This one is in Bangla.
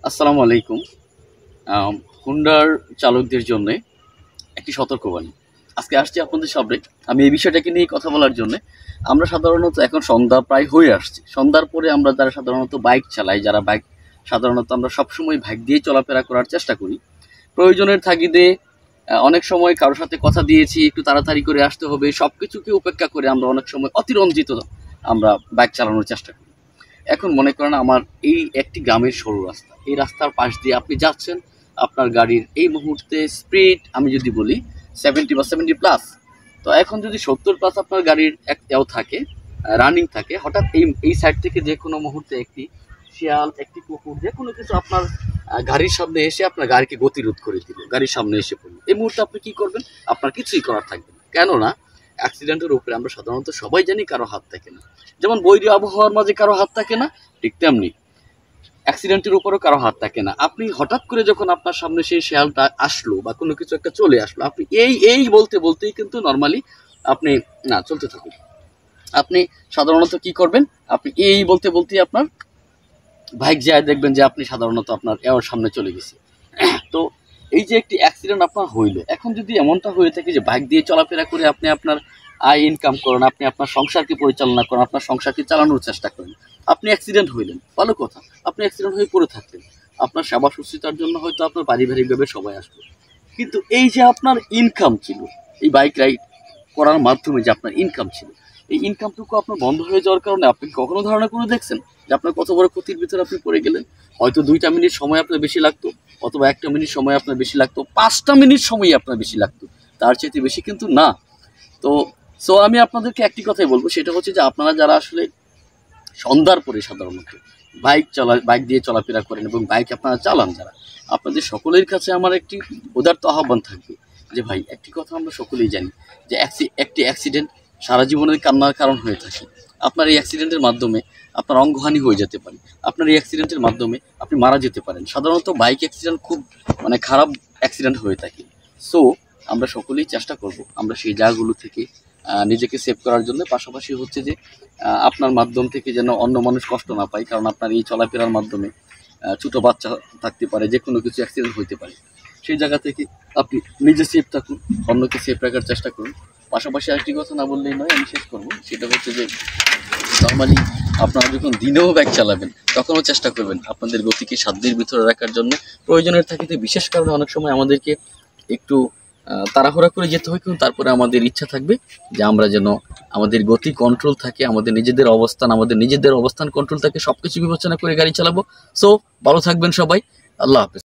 আসসালামু আলাইকুম। হুন্ডার চালকদের জন্য একটি সতর্কবাণী আজকে আসছি আপনাদের সামনে। আমি এই বিষয়টাকে নিয়ে কথা বলার জন্য। আমরা সাধারণত এখন সন্ধ্যা প্রায় হয়ে আসছে। সন্ধ্যার পরে আমরা যারা সাধারণত বাইক চালাই, যারা বাইক সাধারণত আমরা সবসময় বাইক দিয়ে চলাফেরা করার চেষ্টা করি। প্রয়োজনের তাগিদে অনেক সময় কারোর সাথে কথা দিয়েছি একটু তাড়াতাড়ি করে আসতে হবে, সব কিছুকে উপেক্ষা করে আমরা অনেক সময় অতিরঞ্জিত আমরা বাইক চালানোর চেষ্টা করি। এখন মনে করেন আমার এই একটি গ্রামের সরু রাস্তা, এই রাস্তার পাশ দিয়ে আপনি যাচ্ছেন, আপনার গাড়ির এই মুহূর্তে স্পিড আমি যদি বলি 70 বা 70+। তো এখন যদি 70+ আপনার গাড়ির একটাও থাকে, রানিং থাকে, হঠাৎ এই সাইড থেকে যে কোনো মুহূর্তে একটি শিয়াল, একটি কুকুর, যে কোনো কিছু আপনার গাড়ির সামনে এসে আপনার গাড়িকে গতিরোধ করে দিল, গাড়ির সামনে এসে পড়লো, এই মুহূর্তে আপনি কি করবেন? আপনার কিছুই করার থাকবে না। কেননা অ্যাক্সিডেন্টের উপরে আমরা সাধারণত সবাই জানি কারো হাত থাকে না। যেমন বৈরী আবহাওয়ার মাঝে কারো হাত থাকে না, ঠিক তেমনি অ্যাক্সিডেন্টের উপরও কারো হাত থাকে না। আপনি হঠাৎ করে যখন আপনার সামনে সেই শেয়ালটা আসলো বা কোনো কিছু একটা চলে আসলো, আপনি এই বলতে বলতেই কিন্তু নর্মালি আপনি না চলতে থাকুন। আপনি সাধারণত কি করবেন? আপনি এই বলতে বলতেই আপনার বাইক যায় দেখবেন যে আপনি সাধারণত আপনার এর সামনে চলে গেছে। তো এই যে একটি অ্যাক্সিডেন্ট আপনার হইলো, এখন যদি এমনটা হয়ে থাকে যে বাইক দিয়ে চলাফেরা করে আপনি আপনার আয় ইনকাম করেন, আপনি আপনার সংসারকে পরিচালনা করেন, আপনার সংসারকে চালানোর চেষ্টা করেন, আপনি অ্যাক্সিডেন্ট হইলেন, ভালো কথা, আপনি অ্যাক্সিডেন্ট হয়ে পড়ে থাকলেন, আপনার সেবা শুশ্রূষার জন্য হয়তো আপনার পারিবারিকভাবে সবাই আসবে, কিন্তু এই যে আপনার ইনকাম ছিল, এই বাইক রাইড করার মাধ্যমে যে আপনার ইনকাম ছিল, এই ইনকামটুকু আপনার বন্ধ হয়ে যাওয়ার কারণে আপনি কখনো ধারণা করে দেখছেন যে আপনার কত বড় ক্ষতির ভিতরে আপনি পড়ে গেলেন? হয়তো 2টা মিনিট সময় আপনার বেশি লাগতো, অথবা 1টা মিনিট সময় আপনার বেশি লাগতো, 5টা মিনিট সময় আপনার বেশি লাগতো, তার চাইতে বেশি কিন্তু না। তো আমি আপনাদেরকে একটি কথাই বলবো, সেটা হচ্ছে যে আপনারা যারা আসলে সন্ধ্যার পরে সাধারণত বাইক দিয়ে চলাফেরা করেন এবং বাইক আপনারা চালান যারা, আপনাদের সকলের কাছে আমার একটি উদারত আহ্বান থাকবে যে ভাই, একটি কথা আমরা সকলেই জানি যে একটি অ্যাক্সিডেন্ট সারা জীবনের কান্নার কারণ হয়ে থাকে। আপনার এই অ্যাক্সিডেন্টের মাধ্যমে আপনার অঙ্গহানি হয়ে যেতে পারে, আপনার এই অ্যাক্সিডেন্টের মাধ্যমে আপনি মারা যেতে পারেন। সাধারণত বাইক অ্যাক্সিডেন্ট খুব খারাপ অ্যাক্সিডেন্ট হয়ে থাকে। সো আমরা সকলেই চেষ্টা করব আমরা সেই জায়গাগুলো থেকে নিজেকে সেভ করার জন্য। পাশাপাশি হচ্ছে যে আপনার মাধ্যম থেকে যেন অন্য মানুষ কষ্ট না পায়, কারণ আপনার এই চলাফেরার মাধ্যমে ছোটো বাচ্চা থাকতে পারে, যে কোনো কিছু অ্যাক্সিডেন্ট হতে পারে। সেই জায়গা থেকে আপনি নিজে সেফ থাকুন, অন্যকে সেফ রাখার চেষ্টা করুন। পাশাপাশি আরেকটি কথা না বললেই নয়, আমি শেষ করবো, সেটা হচ্ছে যে নর্মালি আপনারা যখন দিনেও বাইক চালাবেন তখনও চেষ্টা করবেন আপনাদের গতিকে সাধ্যের ভিতরে রাখার জন্য। প্রয়োজনের থাকিতে বিশেষ কারণে অনেক সময় আমাদেরকে একটু তাড়াহুড়া করে যেতে হয়, কিন্তু তারপরে আমাদের ইচ্ছা থাকবে যে আমরা যেন আমাদের গতি কন্ট্রোল থাকে, আমাদের নিজেদের অবস্থান কন্ট্রোল থাকে, সব কিছু বিবেচনা করে গাড়ি চালাবো। সো ভালো থাকবেন সবাই, আল্লাহ হাফেজ।